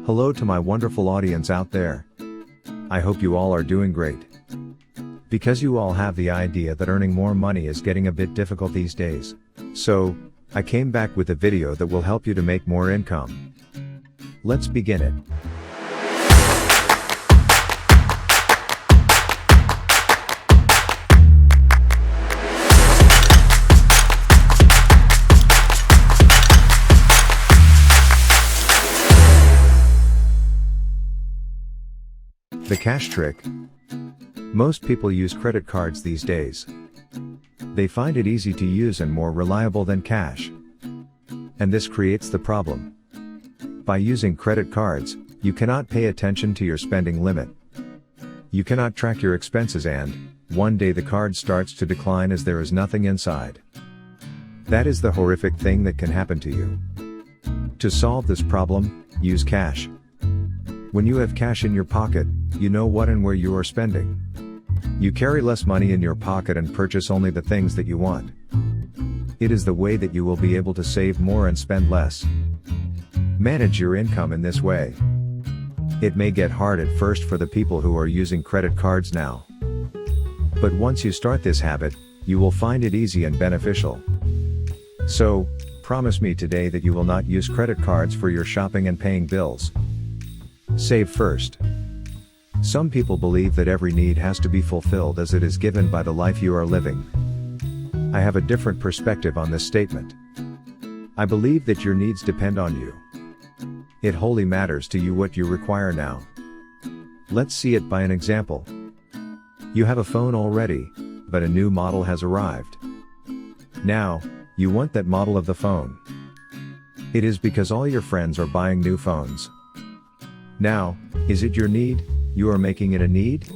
Hello to my wonderful audience out there. I hope you all are doing great. Because you all have the idea that earning more money is getting a bit difficult these days. So, I came back with a video that will help you to make more income. Let's begin it. The cash trick. Most people use credit cards these days. They find it easy to use and more reliable than cash. And this creates the problem. By using credit cards, you cannot pay attention to your spending limit. You cannot track your expenses and, one day the card starts to decline as there is nothing inside. That is the horrific thing that can happen to you. To solve this problem, use cash. When you have cash in your pocket, you know what and where you are spending. You carry less money in your pocket and purchase only the things that you want. It is the way that you will be able to save more and spend less. Manage your income in this way. It may get hard at first for the people who are using credit cards now. But once you start this habit, you will find it easy and beneficial. So, promise me today that you will not use credit cards for your shopping and paying bills. Save first. Some people believe that every need has to be fulfilled as it is given by the life you are living. I have a different perspective on this statement. I believe that your needs depend on you. It wholly matters to you what you require now. Let's see it by an example. You have a phone already, but a new model has arrived. Now, you want that model of the phone. It is because all your friends are buying new phones. Now, is it your need? You are making it a need?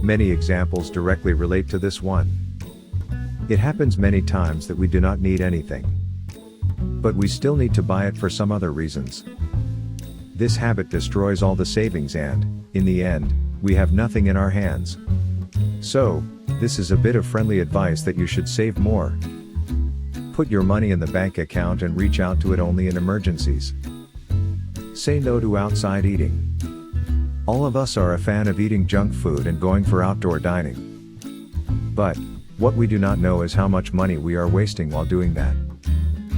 Many examples directly relate to this one. It happens many times that we do not need anything. But we still need to buy it for some other reasons. This habit destroys all the savings and, in the end, we have nothing in our hands. So, this is a bit of friendly advice that you should save more. Put your money in the bank account and reach out to it only in emergencies. Say no to outside eating. All of us are a fan of eating junk food and going for outdoor dining. But, what we do not know is how much money we are wasting while doing that.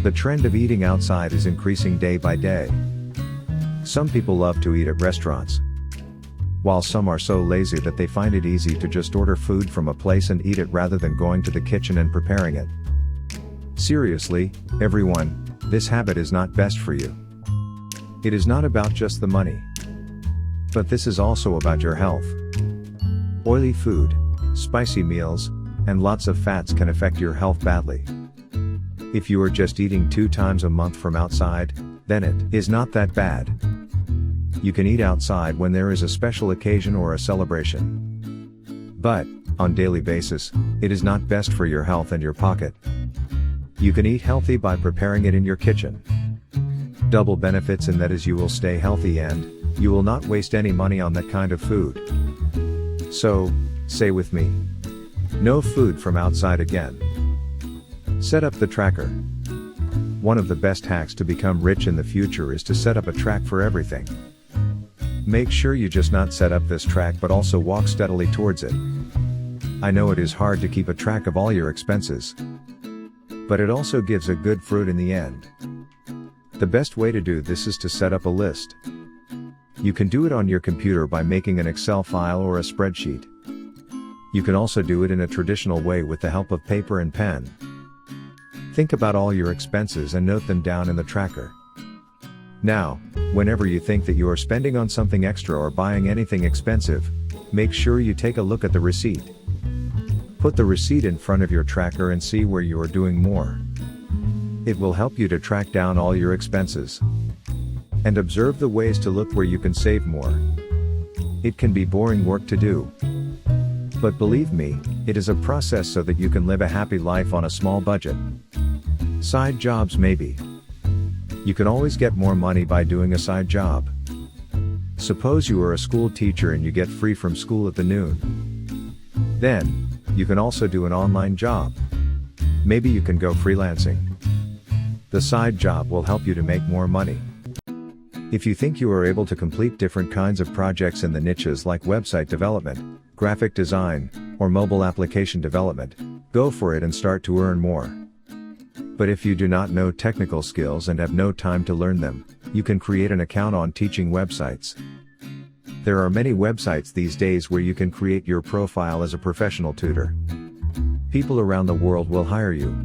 The trend of eating outside is increasing day by day. Some people love to eat at restaurants, while some are so lazy that they find it easy to just order food from a place and eat it rather than going to the kitchen and preparing it. Seriously, everyone, this habit is not best for you. It is not about just the money. But this is also about your health. Oily food, spicy meals, and lots of fats can affect your health badly. If you are just eating 2 times a month from outside, then it is not that bad. You can eat outside when there is a special occasion or a celebration. But, on daily basis, it is not best for your health and your pocket. You can eat healthy by preparing it in your kitchen. Double benefits in that is you will stay healthy and, you will not waste any money on that kind of food. So, say with me. No food from outside again. Set up the tracker. One of the best hacks to become rich in the future is to set up a track for everything. Make sure you just not set up this track but also walk steadily towards it. I know it is hard to keep a track of all your expenses. But it also gives a good fruit in the end. The best way to do this is to set up a list. You can do it on your computer by making an Excel file or a spreadsheet. You can also do it in a traditional way with the help of paper and pen. Think about all your expenses and note them down in the tracker. Now, whenever you think that you are spending on something extra or buying anything expensive, make sure you take a look at the receipt. Put the receipt in front of your tracker and see where you are doing more. It will help you to track down all your expenses. And observe the ways to look where you can save more. It can be boring work to do. But believe me, it is a process so that you can live a happy life on a small budget. Side jobs maybe. You can always get more money by doing a side job. Suppose you are a school teacher and you get free from school at the noon. Then, you can also do an online job. Maybe you can go freelancing. The side job will help you to make more money. If you think you are able to complete different kinds of projects in the niches like website development, graphic design, or mobile application development, go for it and start to earn more. But if you do not know technical skills and have no time to learn them, you can create an account on teaching websites. There are many websites these days where you can create your profile as a professional tutor. People around the world will hire you.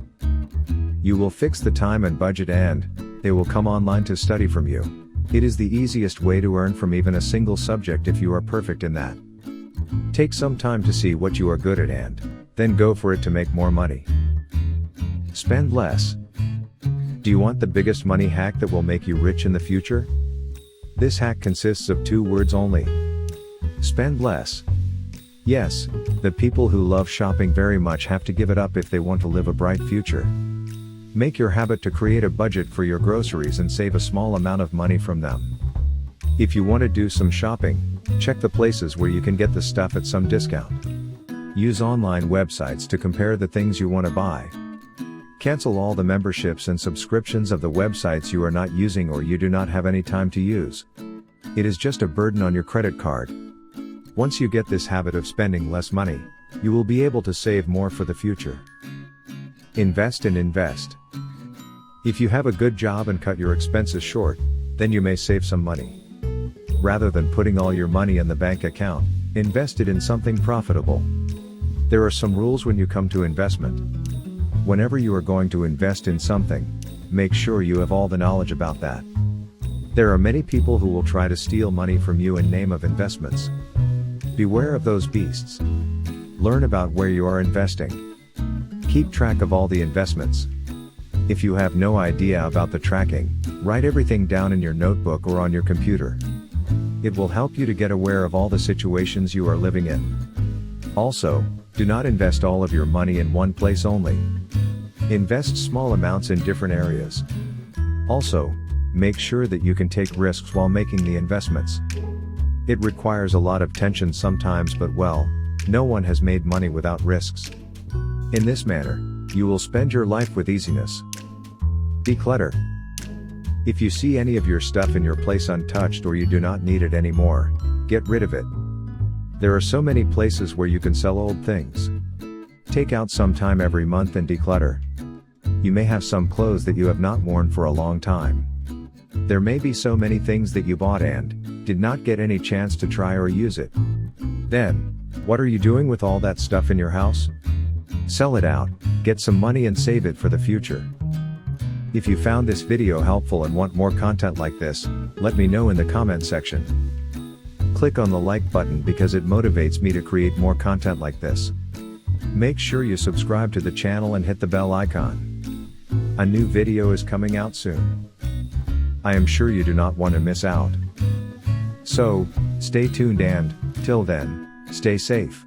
You will fix the time and budget and they will come online to study from you. It is the easiest way to earn from even a single subject if you are perfect in that. Take some time to see what you are good at and then go for it to make more money. Spend less. Do you want the biggest money hack that will make you rich in the future? This hack consists of 2 words only. Spend less. Yes, the people who love shopping very much have to give it up if they want to live a bright future. Make your habit to create a budget for your groceries and save a small amount of money from them. If you want to do some shopping, check the places where you can get the stuff at some discount. Use online websites to compare the things you want to buy. Cancel all the memberships and subscriptions of the websites you are not using or you do not have any time to use. It is just a burden on your credit card. Once you get this habit of spending less money, you will be able to save more for the future. Invest and invest. If you have a good job and cut your expenses short, then you may save some money. Rather than putting all your money in the bank account, invest it in something profitable. There are some rules when you come to investment. Whenever you are going to invest in something, make sure you have all the knowledge about that. There are many people who will try to steal money from you in name of investments. Beware of those beasts. Learn about where you are investing. Keep track of all the investments. If you have no idea about the tracking, write everything down in your notebook or on your computer. It will help you to get aware of all the situations you are living in. Also, do not invest all of your money in one place only. Invest small amounts in different areas. Also, make sure that you can take risks while making the investments. It requires a lot of tension sometimes, but well, no one has made money without risks. In this manner, you will spend your life with easiness. Declutter. If you see any of your stuff in your place untouched or you do not need it anymore, get rid of it. There are so many places where you can sell old things. Take out some time every month and declutter. You may have some clothes that you have not worn for a long time. There may be so many things that you bought and did not get any chance to try or use it. Then, what are you doing with all that stuff in your house? Sell it out, get some money and save it for the future. If you found this video helpful and want more content like this, let me know in the comment section. Click on the like button because it motivates me to create more content like this. Make sure you subscribe to the channel and hit the bell icon. A new video is coming out soon. I am sure you do not want to miss out. So, stay tuned and, till then, stay safe.